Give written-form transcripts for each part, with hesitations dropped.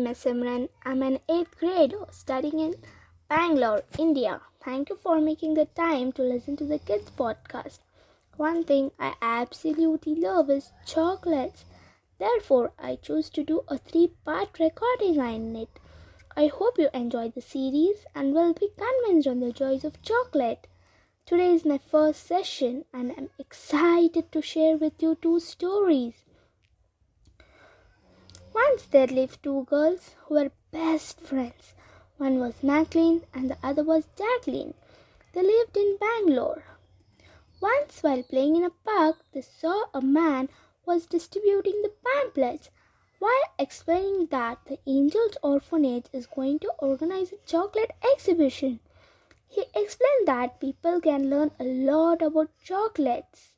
name is Simran. I'm an 8th grader studying in Bangalore, India. Thank you for making the time to listen to the kids podcast. One thing I absolutely love is chocolates. Therefore, I chose to do a 3-part recording on it. I hope you enjoy the series and will be convinced on the joys of chocolate. Today is my first session and I'm excited to share with you 2 stories. Once there lived 2 girls who were best friends. One was Maclean and the other was Jacqueline. They lived in Bangalore. Once while playing in a park, they saw a man was distributing the pamphlets while explaining that the Angels Orphanage is going to organize a chocolate exhibition. He explained that people can learn a lot about chocolates.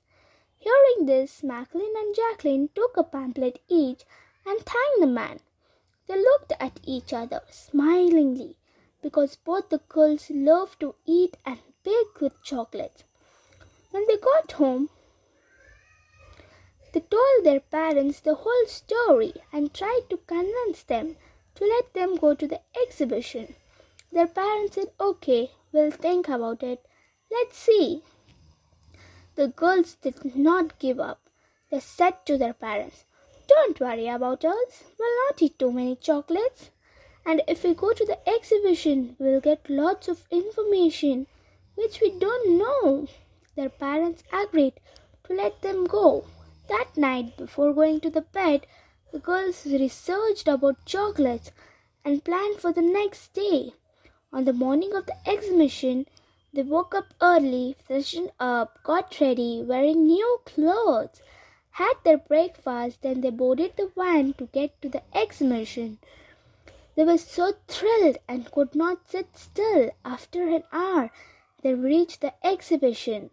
Hearing this, Maclean and Jacqueline took a pamphlet each and thanked the man. They looked at each other smilingly because both the girls loved to eat and bake with chocolates. When they got home, they told their parents the whole story and tried to convince them to let them go to the exhibition. Their parents said, "Okay, we'll think about it. Let's see." The girls did not give up. They said to their parents, "Don't worry about us. We'll not eat too many chocolates. And if we go to the exhibition, we'll get lots of information which we don't know." Their parents agreed to let them go. That night, before going to the bed, the girls researched about chocolates and planned for the next day. On the morning of the exhibition, they woke up early, freshened up, got ready, wearing new clothes, had their breakfast, then they boarded the van to get to the exhibition. They were so thrilled and could not sit still. After an hour, they reached the exhibition.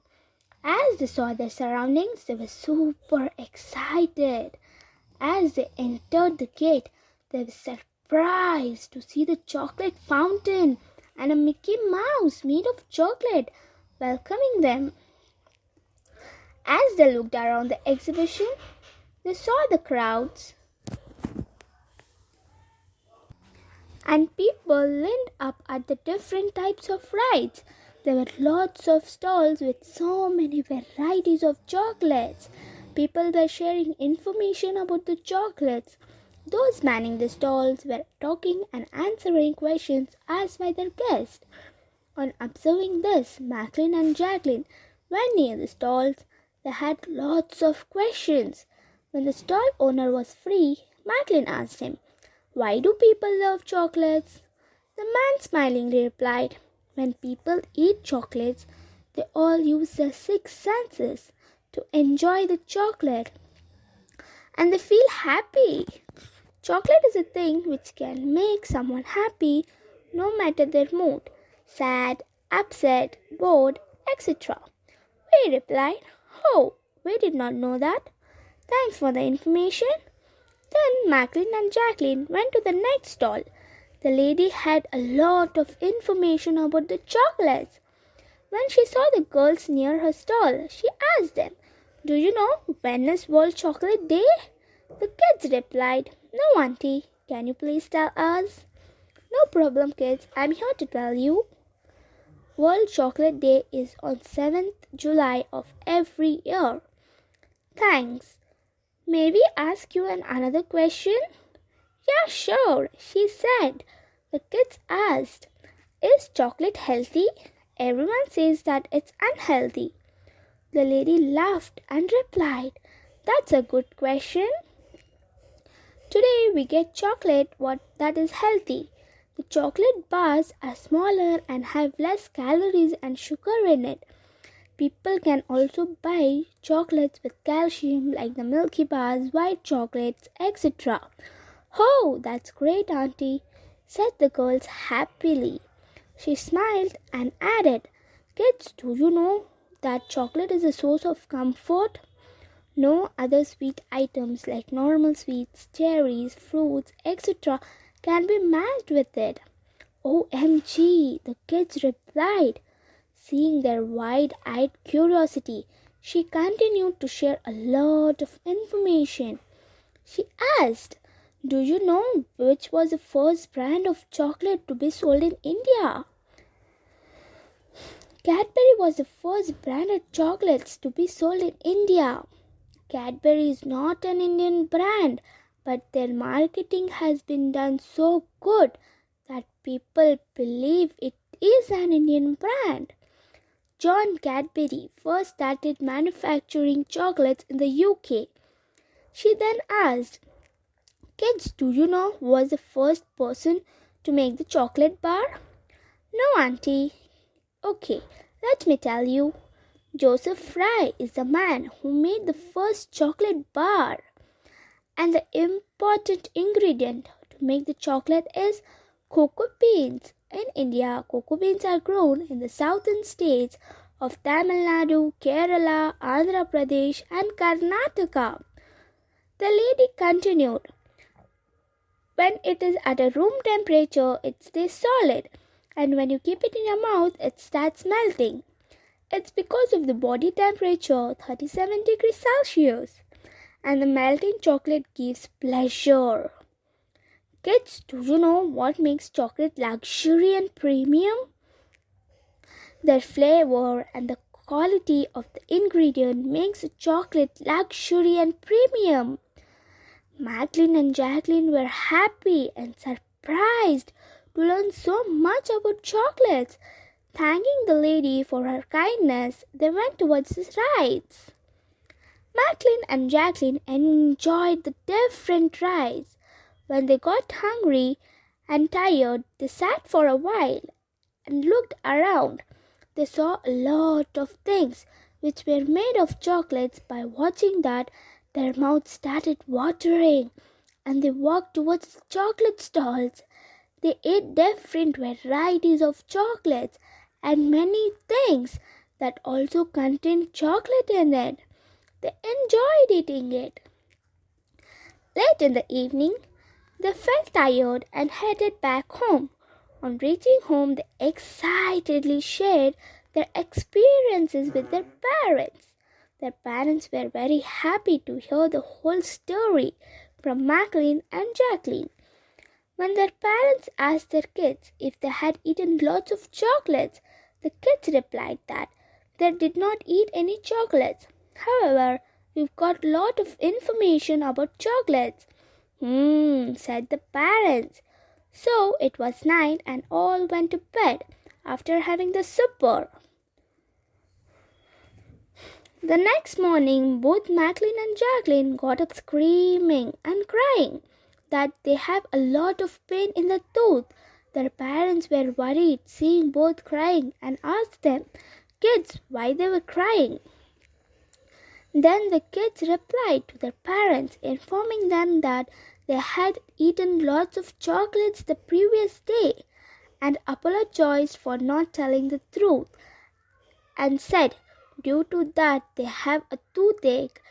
As they saw their surroundings, they were super excited. As they entered the gate, they were surprised to see the chocolate fountain and a Mickey Mouse made of chocolate welcoming them. As they looked around the exhibition, they saw the crowds and people lined up at the different types of rides. There were lots of stalls with so many varieties of chocolates. People were sharing information about the chocolates. Those manning the stalls were talking and answering questions asked by their guests. On observing this, Maclean and Jacqueline went near the stalls. They had lots of questions. When the stall owner was free, Maclean asked him, "Why do people love chocolates?" The man smilingly replied, "When people eat chocolates, they all use their 6 senses to enjoy the chocolate and they feel happy. Chocolate is a thing which can make someone happy no matter their mood, sad, upset, bored, etc." We replied, "Oh, we did not know that. Thanks for the information." Then Maclean and Jacqueline went to the next stall. The lady had a lot of information about the chocolates. When she saw the girls near her stall, she asked them, "Do you know when is World Chocolate Day?" The kids replied, "No, auntie. Can you please tell us?" "No problem, kids. I'm here to tell you. World Chocolate Day is on 7th July of every year." "Thanks. May we ask you another question?" "Yeah, sure," she said. The kids asked, "Is chocolate healthy? Everyone says that it's unhealthy." The lady laughed and replied, "That's a good question. Today we get chocolate that is healthy. The chocolate bars are smaller and have less calories and sugar in it. People can also buy chocolates with calcium like the Milky Bars, white chocolates, etc." "Oh, that's great, auntie," said the girls happily. She smiled and added, "Kids, do you know that chocolate is a source of comfort? No other sweet items like normal sweets, cherries, fruits, etc. can be matched with it." "OMG," the kids replied. Seeing their wide-eyed curiosity, she continued to share a lot of information. She asked, Do you know which was the first brand of chocolate to be sold in India? Cadbury was the first branded chocolates to be sold in India. Cadbury is not an Indian brand, but their marketing has been done so good that people believe it is an Indian brand. John Cadbury first started manufacturing chocolates in the UK. She then asked, "Kids, do you know who was the first person to make the chocolate bar?" "No, Auntie." "Okay, let me tell you. Joseph Fry is the man who made the first chocolate bar. And the important ingredient to make the chocolate is cocoa beans. In India, cocoa beans are grown in the southern states of Tamil Nadu, Kerala, Andhra Pradesh, and Karnataka." The lady continued, "When it is at a room temperature, it stays solid, and when you keep it in your mouth, it starts melting. It's because of the body temperature, 37 degrees Celsius, and the melting chocolate gives pleasure." Kids, do you know what makes chocolate luxury and premium? Their flavor and the quality of the ingredient makes chocolate luxury and premium. Macklin and Jacqueline were happy and surprised to learn so much about chocolates. Thanking the lady for her kindness, they went towards the rides. Macklin and Jacqueline enjoyed the different rides. When they got hungry and tired, they sat for a while and looked around. They saw a lot of things which were made of chocolates. By watching that, their mouths started watering and they walked towards the chocolate stalls. They ate different varieties of chocolates and many things that also contained chocolate in it. They enjoyed eating it. Late in the evening, they felt tired and headed back home. On reaching home, they excitedly shared their experiences with their parents. Their parents were very happy to hear the whole story from Macklin and Jacqueline. When their parents asked their kids if they had eaten lots of chocolates, the kids replied that they did not eat any chocolates. "However, we've got a lot of information about chocolates." Said the parents. So it was night and all went to bed after having the supper. The next morning, both Macklin and Jacqueline got up screaming and crying that they have a lot of pain in the tooth. Their parents were worried seeing both crying and asked them, kids, why they were crying. Then the kids replied to their parents, informing them that they had eaten lots of chocolates the previous day and apologized for not telling the truth and said due to that they have a toothache.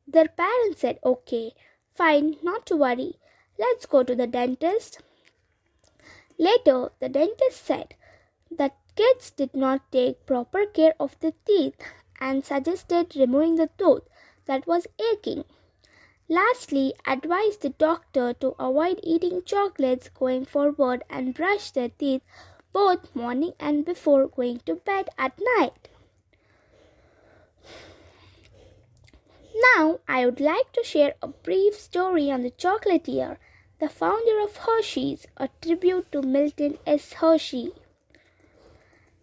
Their parents said, "Okay, fine, not to worry. Let's go to the dentist." Later, the dentist said that kids did not take proper care of the teeth and suggested removing the tooth that was aching. Lastly, advised the doctor to avoid eating chocolates going forward and brush their teeth both morning and before going to bed at night. Now, I would like to share a brief story on the chocolatier, the founder of Hershey's, a tribute to Milton S. Hershey.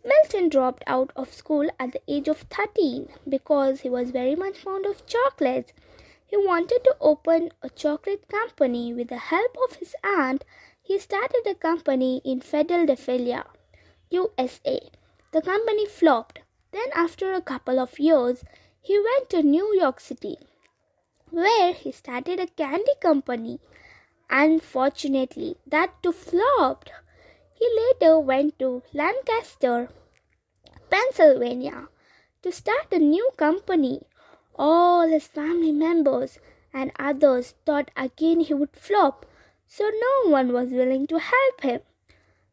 Milton dropped out of school at the age of 13 because he was very much fond of chocolates. He wanted to open a chocolate company. With the help of his aunt, he started a company in Philadelphia, USA. The company flopped. Then, after a couple of years, he went to New York City, where he started a candy company. Unfortunately, that too flopped. He later went to Lancaster, Pennsylvania, to start a new company. All his family members and others thought again he would flop, so no one was willing to help him.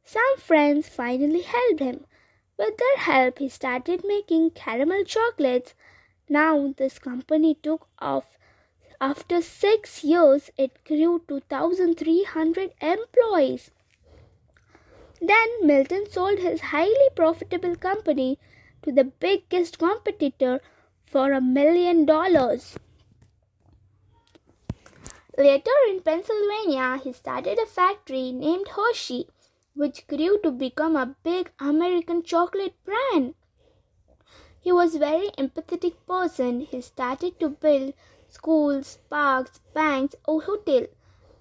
Some friends finally helped him. With their help, he started making caramel chocolates. Now this company took off After 6 years, it grew to 1,300 employees. Then Milton sold his highly profitable company to the biggest competitor for $1 million. Later in Pennsylvania, he started a factory named Hershey, which grew to become a big American chocolate brand. He was a very empathetic person. He started to build schools, parks, banks, or hotels,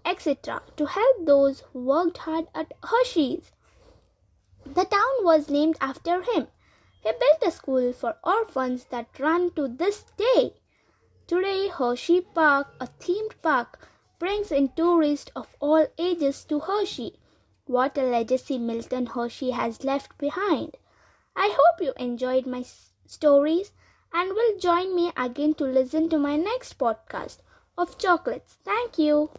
etc. to help those who worked hard at Hershey's. The town was named after him. He built a school for orphans that run to this day. Today, Hershey Park, a themed park, brings in tourists of all ages to Hershey. What a legacy Milton Hershey has left behind. I hope you enjoyed my stories and will join me again to listen to my next podcast of chocolates. Thank you.